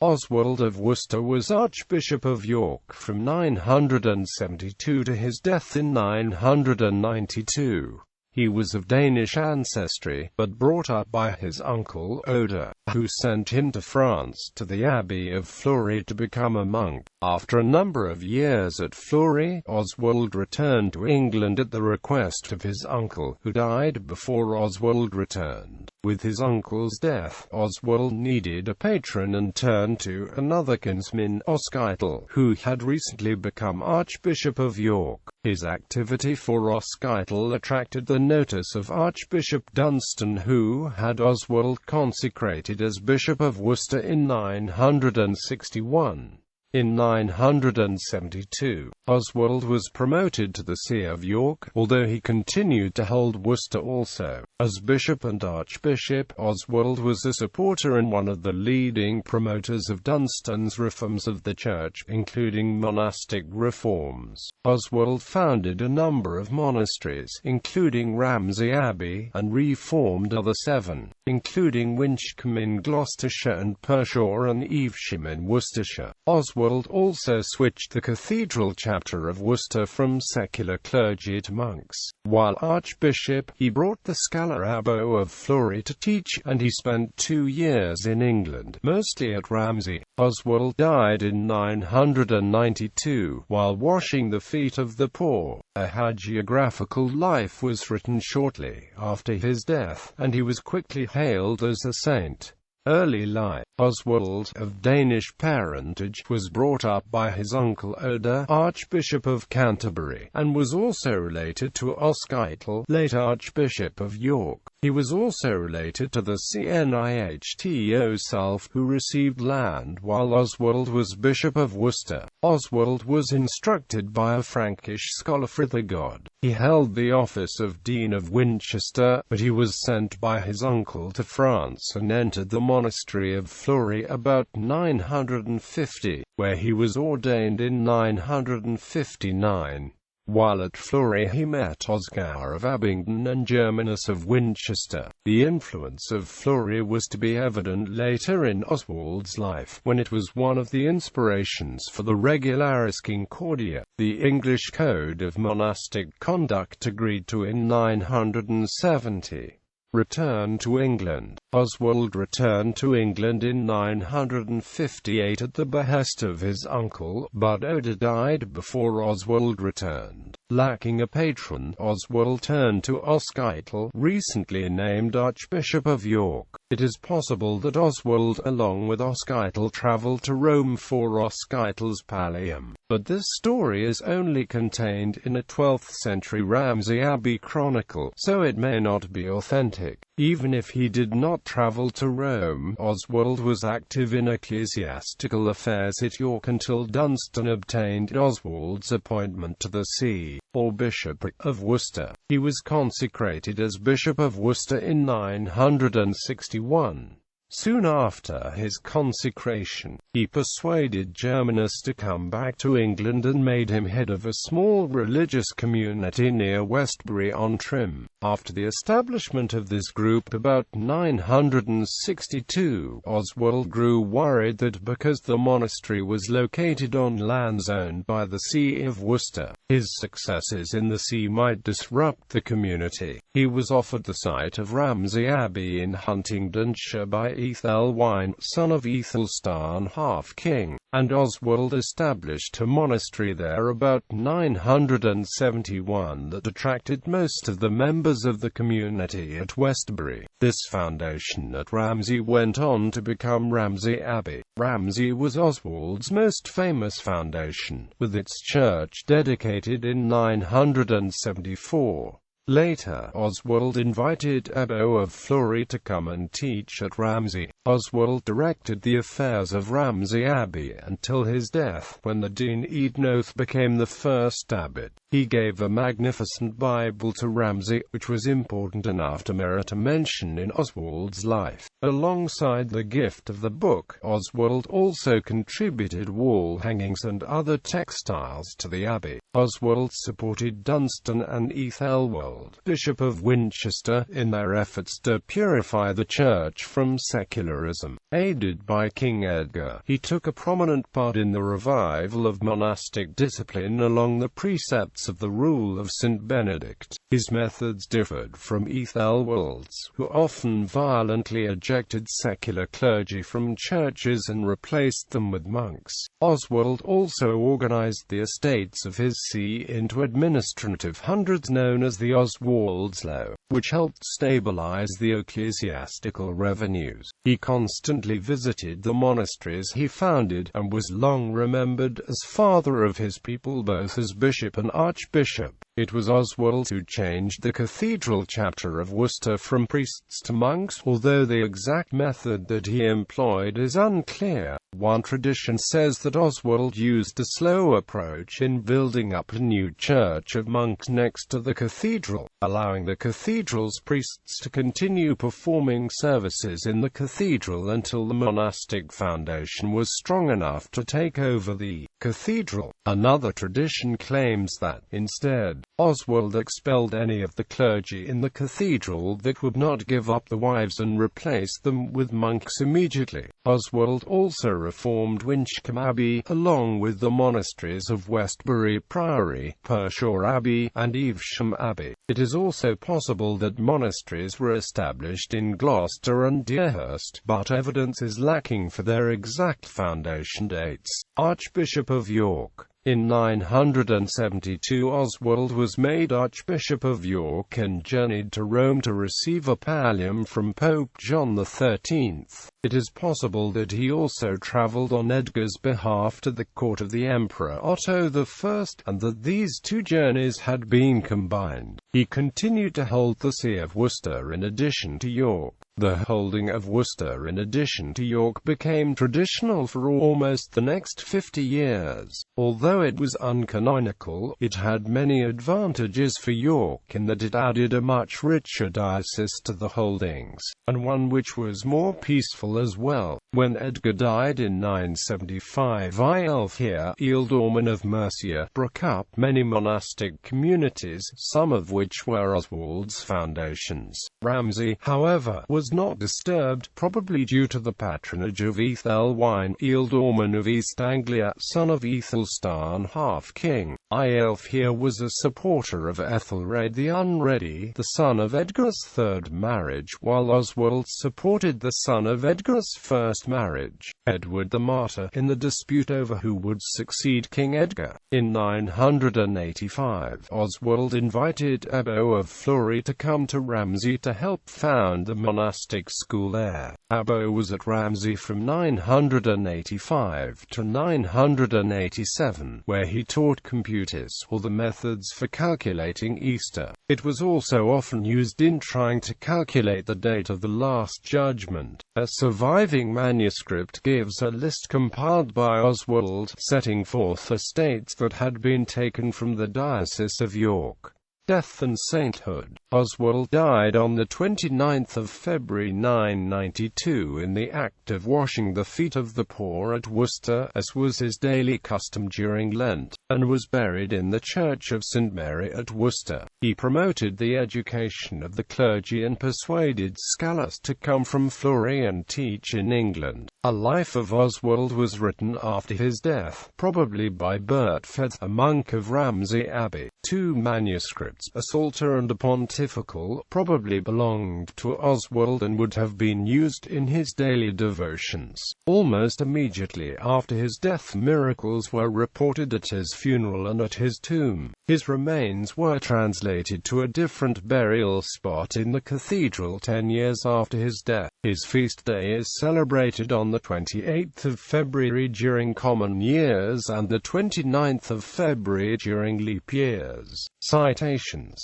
Oswald of Worcester was Archbishop of York from 972 to his death in 992. He was of Danish ancestry, but brought up by his uncle Oda, who sent him to France to the abbey of Fleury to become a monk. After a number of years at Fleury, Oswald returned to England at the request of his uncle, who died before Oswald returned. With his uncle's death, Oswald needed a patron and turned to another kinsman, Oskytel, who had recently become Archbishop of York. His activity for Oskytel attracted the notice of Archbishop Dunstan, who had Oswald consecrated as Bishop of Worcester in 961. In 972, Oswald was promoted to the See of York, although he continued to hold Worcester also. As bishop and archbishop, Oswald was a supporter and one of the leading promoters of Dunstan's reforms of the church, including monastic reforms. Oswald founded a number of monasteries, including Ramsey Abbey, and reformed other 7, including Winchcombe in Gloucestershire and Pershore and Evesham in Worcestershire. Oswald also switched the cathedral chapter of Worcester from secular clergy to monks. While archbishop, he brought the scholar Abbot of Fleury to teach, and he spent 2 years in England, mostly at Ramsey. Oswald died in 992, while washing the feet of the poor. A hagiographical life was written shortly after his death, and he was quickly hailed as a saint. Early life. Oswald, of Danish parentage, was brought up by his uncle Oda, Archbishop of Canterbury, and was also related to Oskytel, late Archbishop of York. He was also related to the Knight Oswulf, who received land while Oswald was Bishop of Worcester. Oswald was instructed by a Frankish scholar Frithegod. He held the office of Dean of Winchester, but he was sent by his uncle to France and entered the monastery of Fleury about 950, where he was ordained in 959. While at Fleury he met Oscar of Abingdon and Germanus of Winchester. The influence of Fleury was to be evident later in Oswald's life, when it was one of the inspirations for the Regularis Concordia, the English code of monastic conduct agreed to in 970. Return to England. Oswald returned to England in 958 at the behest of his uncle, but Oda died before Oswald returned. Lacking a patron, Oswald turned to Oskytel, recently named Archbishop of York. It is possible that Oswald, along with Oskytel, travelled to Rome for Oskytel's pallium, but this story is only contained in a 12th-century Ramsey Abbey chronicle, so it may not be authentic. Even if he did not travel to Rome, Oswald was active in ecclesiastical affairs at York until Dunstan obtained Oswald's appointment to the see, or bishopric, of Worcester. He was consecrated as Bishop of Worcester in 961. Soon after his consecration, he persuaded Germanus to come back to England and made him head of a small religious community near Westbury-on-Trym. After the establishment of this group about 962, Oswald grew worried that because the monastery was located on lands owned by the See of Worcester, his successes in the see might disrupt the community. He was offered the site of Ramsey Abbey in Huntingdonshire by Ethelwine, son of Ethelstan, half-king, and Oswald established a monastery there about 971 that attracted most of the members of the community at Westbury. This foundation at Ramsey went on to become Ramsey Abbey. Ramsey was Oswald's most famous foundation, with its church dedicated in 974. Later, Oswald invited Abbot of Fleury to come and teach at Ramsey. Oswald directed the affairs of Ramsey Abbey until his death, when the Dean Eadnoth became the first abbot. He gave a magnificent Bible to Ramsey, which was important enough to merit a mention in Oswald's life. Alongside the gift of the book, Oswald also contributed wall hangings and other textiles to the abbey. Oswald supported Dunstan and Ethelwald Oswald, Bishop of Winchester, in their efforts to purify the Church from secularism. Aided by King Edgar, he took a prominent part in the revival of monastic discipline along the precepts of the rule of St. Benedict. His methods differed from Ethelwald's, who often violently ejected secular clergy from churches and replaced them with monks. Oswald also organized the estates of his see into administrative hundreds known as the Oswald's Law, which helped stabilize the ecclesiastical revenues. He constantly visited the monasteries he founded, and was long remembered as father of his people both as bishop and archbishop. It was Oswald who changed the cathedral chapter of Worcester from priests to monks, although the exact method that he employed is unclear. One tradition says that Oswald used a slow approach in building up a new church of monks next to the cathedral, allowing the cathedral's priests to continue performing services in the cathedral until the monastic foundation was strong enough to take over the cathedral. Another tradition claims that, instead, Oswald expelled any of the clergy in the cathedral that would not give up the wives and replaced them with monks immediately. Oswald also reformed Winchcombe Abbey, along with the monasteries of Westbury Priory, Pershore Abbey, and Evesham Abbey. It is also possible that monasteries were established in Gloucester and Deerhurst, but evidence is lacking for their exact foundation dates. Archbishop of York. In 972 Oswald was made Archbishop of York and journeyed to Rome to receive a pallium from Pope John XIII. It is possible that he also travelled on Edgar's behalf to the court of the Emperor Otto I, and that these two journeys had been combined. He continued to hold the See of Worcester in addition to York. The holding of Worcester in addition to York became traditional for almost the next 50 years. Although it was uncanonical, it had many advantages for York in that it added a much richer diocese to the holdings, and one which was more peaceful as well. When Edgar died in 975, Aelfhear, ealdorman of Mercia, broke up many monastic communities, some of which were Oswald's foundations. Ramsey, however, was not disturbed, probably due to the patronage of Ethelwine, ealdorman of East Anglia, son of Ethelstan, half-king. Aelfhear was a supporter of Ethelred the Unready, the son of Edgar's third marriage, while Oswald supported the son of Edgar's first marriage, Edward the Martyr, in the dispute over who would succeed King Edgar. In 985, Oswald invited Abbo of Fleury to come to Ramsey to help found the monastic school there. Abbo was at Ramsey from 985 to 987, where he taught computers, or the methods for calculating Easter. It was also often used in trying to calculate the date of the Last Judgment. A surviving manuscript gives a list compiled by Oswald, setting forth estates that had been taken from the Diocese of York. Death and sainthood. Oswald died on the 29th of February 992 in the act of washing the feet of the poor at Worcester, as was his daily custom during Lent, and was buried in the Church of St. Mary at Worcester. He promoted the education of the clergy and persuaded scholars to come from Fleury and teach in England. A life of Oswald was written after his death, probably by Bertford, a monk of Ramsey Abbey. Two manuscripts, a Psalter and a Pontifical, probably belonged to Oswald and would have been used in his daily devotions. Almost immediately after his death, miracles were reported at his funeral and at his tomb. His remains were translated to a different burial spot in the cathedral 10 years after his death. His feast day is celebrated on the 28th of February during common years and the 29th of February during leap years. Citations.